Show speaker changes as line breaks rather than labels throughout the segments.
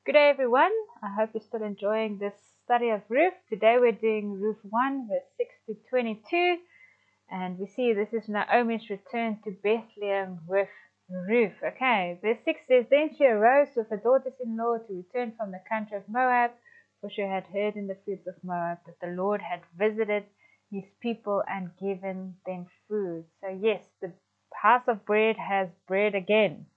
Good day, everyone. I hope you're still enjoying this study of Ruth. Today we're doing Ruth 1, verse 6 to 22. And we see this is Naomi's return to Bethlehem with Ruth. Okay, verse 6 says, Then she arose with her daughters-in-law to return from the country of Moab, for she had heard in the fields of Moab that the Lord had visited his people and given them food. So yes, the house of bread has bread again.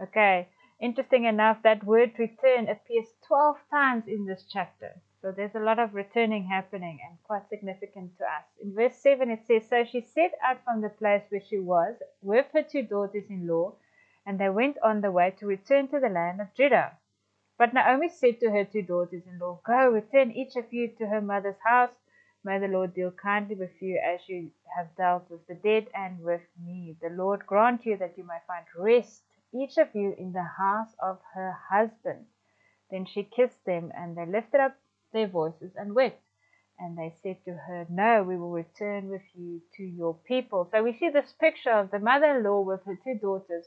Okay, interesting enough, that word return appears 12 times in this chapter. So there's a lot of returning happening and quite significant to us. In verse 7 it says, So she set out from the place where she was with her two daughters-in-law, and they went on the way to return to the land of Judah. But Naomi said to her two daughters-in-law, Go, return each of you to her mother's house. May the Lord deal kindly with you as you have dealt with the dead and with me. The Lord grant you that you may find rest, each of you in the house of her husband. Then she kissed them, and they lifted up their voices and wept. And they said to her, No, we will return with you to your people. So we see this picture of the mother-in-law with her two daughters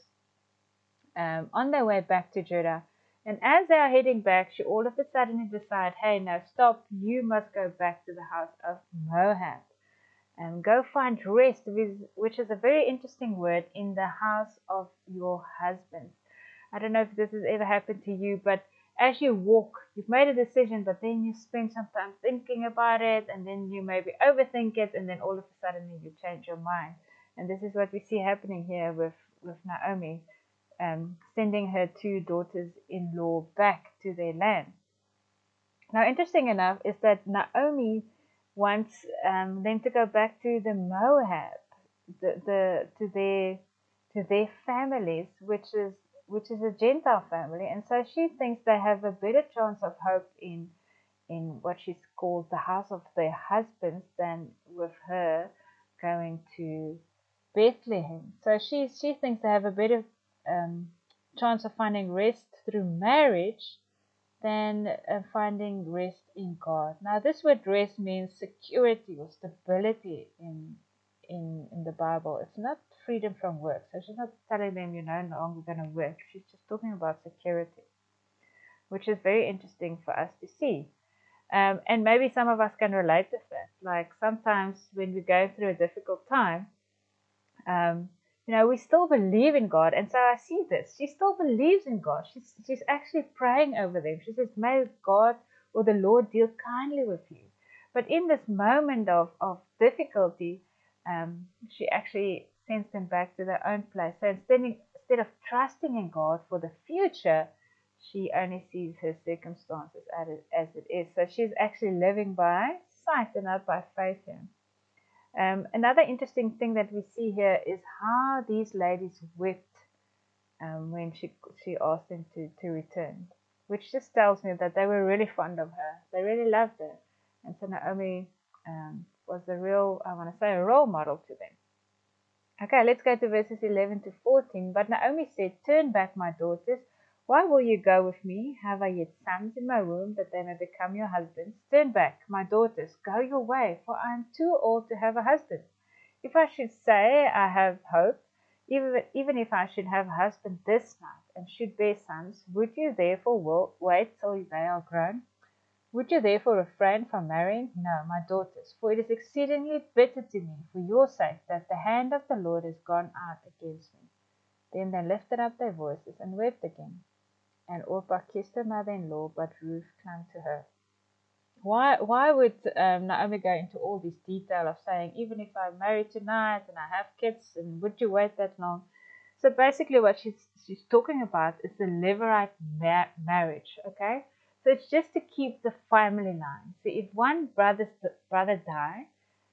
on their way back to Judah. And as they are heading back, she all of a sudden decides, Hey, now stop, you must go back to the house of Moab and go find rest, which is a very interesting word, in the house of your husband. I don't know if this has ever happened to you, but as you walk, you've made a decision, but then you spend some time thinking about it, and then you maybe overthink it, and then all of a sudden you change your mind. And this is what we see happening here with Naomi, sending her two daughters-in-law back to their land. Now, interesting enough is that Naomi wants them to go back to the Moab, to their families, which is a Gentile family, and so she thinks they have a better chance of hope in what she's called the house of their husbands than with her going to Bethlehem. So she thinks they have a better chance of finding rest through marriage than finding rest in God. Now, this word rest means security or stability in the Bible. It's not freedom from work. So she's not telling them you're no longer going to work. She's just talking about security, which is very interesting for us to see. And maybe some of us can relate to that. Like sometimes when we go through a difficult time, um, we still believe in God. And so I see this. She still believes in God. She's actually praying over them. She says, May God or the Lord deal kindly with you. But in this moment of difficulty, she actually sends them back to their own place. So instead of trusting in God for the future, she only sees her circumstances as it is. So she's actually living by sight and not by faith here. Another interesting thing that we see here is how these ladies wept when she asked them to return, which just tells me that they were really fond of her. They really loved her. And so Naomi was a real, I want to say, a role model to them. Okay, let's go to verses 11 to 14. But Naomi said, Turn back, my daughters. Why will you go with me? Have I yet sons in my womb, that they may become your husbands? Turn back, my daughters, go your way, for I am too old to have a husband. If I should say I have hope, even if I should have a husband this night, and should bear sons, would you therefore wait till they are grown? Would you therefore refrain from marrying? No, my daughters, for it is exceedingly bitter to me, for your sake, that the hand of the Lord is gone out against me. Then they lifted up their voices and wept again. And Orpah kissed her mother-in-law, but Ruth clung to her. Why would Naomi go into all this detail of saying, even if I marry tonight and I have kids, and would you wait that long? So basically what she's talking about is the Levirate marriage, okay? So it's just to keep the family line. So if one brother die,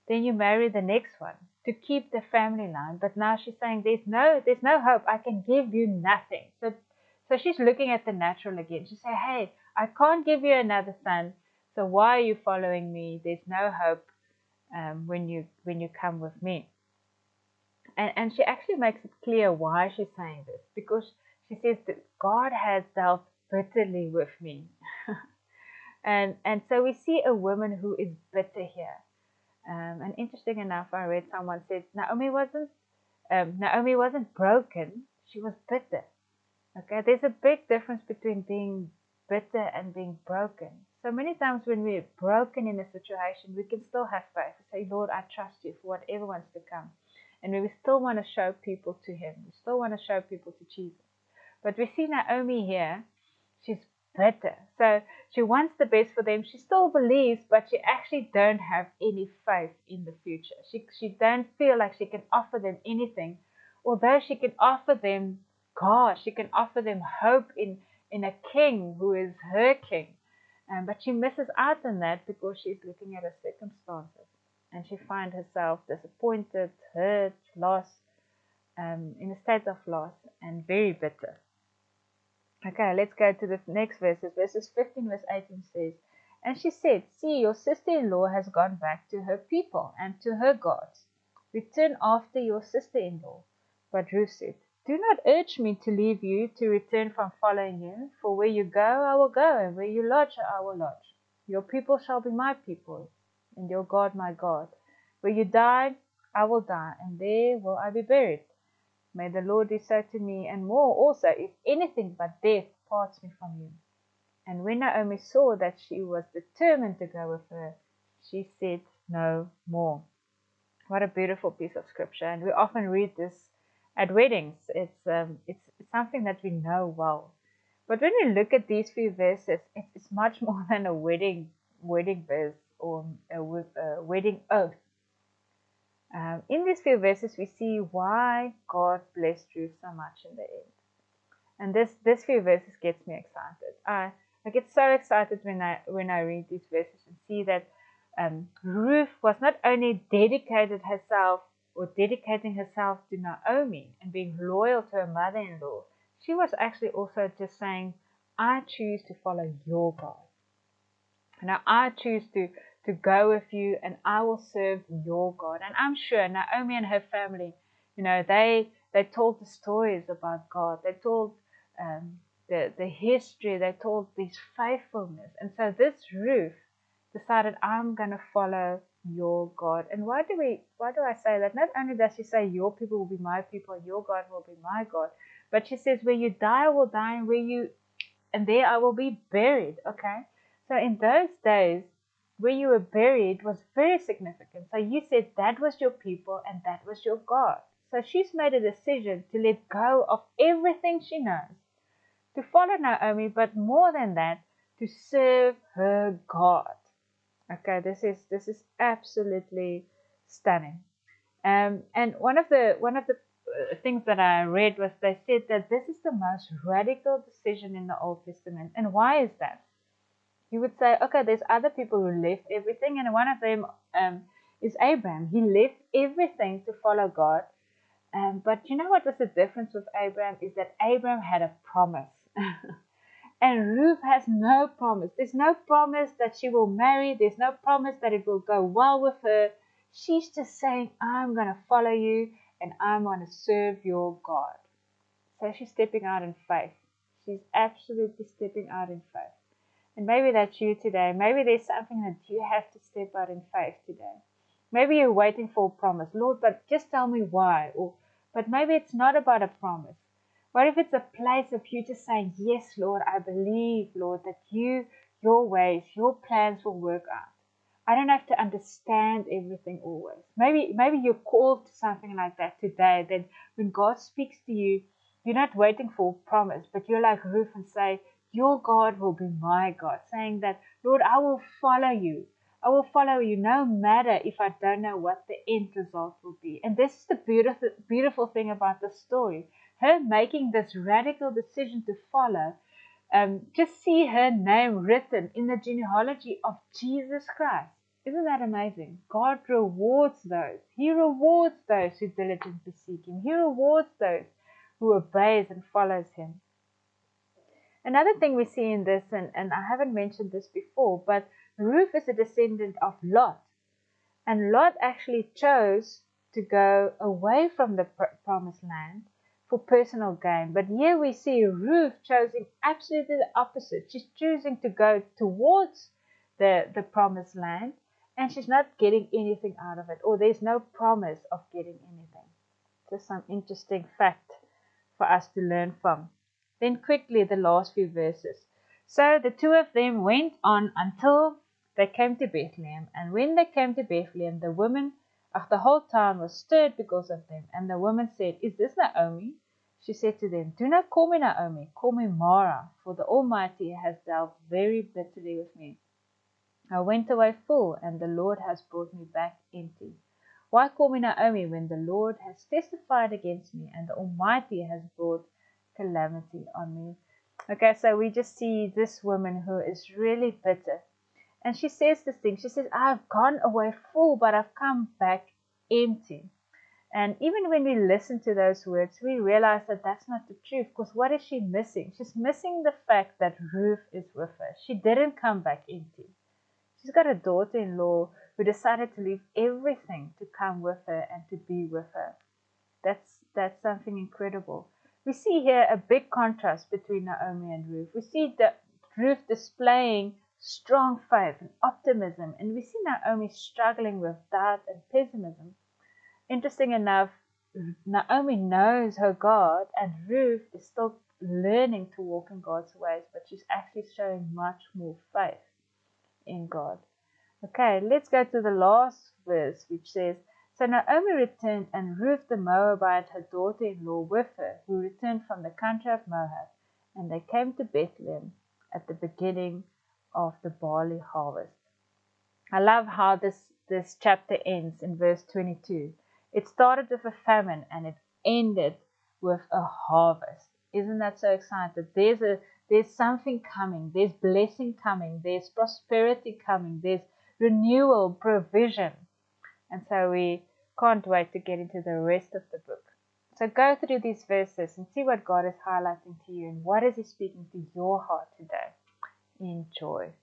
then you marry the next one to keep the family line. But now she's saying there's no hope. I can give you nothing. So she's looking at the natural again. She says, hey, I can't give you another son. So why are you following me? There's no hope when you come with me. And she actually makes it clear why she's saying this, because she says that God has dealt bitterly with me. and so we see a woman who is bitter here. And interesting enough, I read someone said Naomi wasn't broken, she was bitter. Okay, there's a big difference between being bitter and being broken. So many times when we're broken in a situation, we can still have faith. Say, Lord, I trust you for whatever wants to come. And we still want to show people to him. We still want to show people to Jesus. But we see Naomi here, she's bitter. So she wants the best for them. She still believes, but she actually don't have any faith in the future. She don't feel like she can offer them anything. Although she can offer them God, she can offer them hope in a king who is her king. But she misses out on that because she's looking at her circumstances. And she finds herself disappointed, hurt, lost, in a state of loss and very bitter. Okay, let's go to the next verses. Verses 15, verse 18 says, And she said, See, your sister-in-law has gone back to her people and to her gods. Return after your sister-in-law. But Ruth said, Do not urge me to leave you to return from following you, for where you go, I will go, and where you lodge, I will lodge. Your people shall be my people, and your God my God. Where you die, I will die, and there will I be buried. May the Lord do so to me, and more also, if anything but death parts me from you. And when Naomi saw that she was determined to go with her, she said no more. What a beautiful piece of scripture. And we often read this at weddings. It's something that we know well. But when we look at these few verses, it's much more than a wedding verse or a wedding oath. In these few verses, we see why God blessed Ruth so much in the end. And this few verses gets me excited. I get so excited when I read these verses and see that Ruth was not only dedicating herself to Naomi and being loyal to her mother-in-law, she was actually also just saying, I choose to follow your God. Now I choose to go with you and I will serve your God. And I'm sure Naomi and her family, they told the stories about God. They told the history. They told this faithfulness. And so this Ruth decided, I'm going to follow your God. And why do I say that? Not only does she say your people will be my people, your God will be my God, but she says where you die I will die, and there I will be buried. Okay? So in those days, where you were buried was very significant. So you said that was your people and that was your God. So she's made a decision to let go of everything she knows, to follow Naomi, but more than that, to serve her God. Okay, this is absolutely stunning. And one of the things that I read was they said that this is the most radical decision in the Old Testament. And why is that? You would say, okay, there's other people who left everything, and one of them is Abraham. He left everything to follow God. But you know what was the difference with Abraham is that Abraham had a promise. And Ruth has no promise. There's no promise that she will marry. There's no promise that it will go well with her. She's just saying, I'm going to follow you and I'm going to serve your God. So she's stepping out in faith. She's absolutely stepping out in faith. And maybe that's you today. Maybe there's something that you have to step out in faith today. Maybe you're waiting for a promise. Lord, but just tell me why. But maybe it's not about a promise. What if it's a place of you just saying, yes, Lord, I believe, Lord, that your ways, your plans will work out. I don't have to understand everything always. Maybe you're called to something like that today. That when God speaks to you, you're not waiting for a promise, but you're like Ruth and say, your God will be my God. Saying that, Lord, I will follow you. I will follow you no matter if I don't know what the end result will be. And this is the beautiful thing about the story. Her making this radical decision to follow, just see her name written in the genealogy of Jesus Christ. Isn't that amazing? God rewards those. He rewards those who diligently seek Him. He rewards those who obeys and follows Him. Another thing we see in this, and I haven't mentioned this before, but Ruth is a descendant of Lot. And Lot actually chose to go away from the promised land for personal gain. But here we see Ruth choosing absolutely the opposite. She's choosing to go towards the promised land, and she's not getting anything out of it, or there's no promise of getting anything. Just some interesting fact for us to learn from. Then quickly, the last few verses. So the two of them went on until they came to Bethlehem. And when they came to Bethlehem, the women of the whole town was stirred because of them. And the woman said, "Is this Naomi?" She said to them, "Do not call me Naomi, call me Mara, for the Almighty has dealt very bitterly with me. I went away full, and the Lord has brought me back empty. Why call me Naomi when the Lord has testified against me, and the Almighty has brought calamity on me?" Okay, so we just see this woman who is really bitter. And she says this thing. She says, "I've gone away full, but I've come back empty." And even when we listen to those words, we realize that that's not the truth. Because what is she missing? She's missing the fact that Ruth is with her. She didn't come back empty. She's got a daughter-in-law who decided to leave everything to come with her and to be with her. That's something incredible. We see here a big contrast between Naomi and Ruth. We see that Ruth displaying strong faith and optimism, and we see Naomi struggling with doubt and pessimism. Interesting enough, Naomi knows her God, and Ruth is still learning to walk in God's ways, but she's actually showing much more faith in God. Okay, let's go to the last verse, which says, "So Naomi returned, and Ruth the Moabite, her daughter-in-law, with her, who returned from the country of Moab, and they came to Bethlehem at the beginning of the barley harvest." I love how this chapter ends in verse 22. It started with a famine, and it ended with a harvest. Isn't that so exciting? There's something coming. There's blessing coming. There's prosperity coming. There's renewal, provision. And so we can't wait to get into the rest of the book. So go through these verses and see what God is highlighting to you and what is He speaking to your heart today. Enjoy.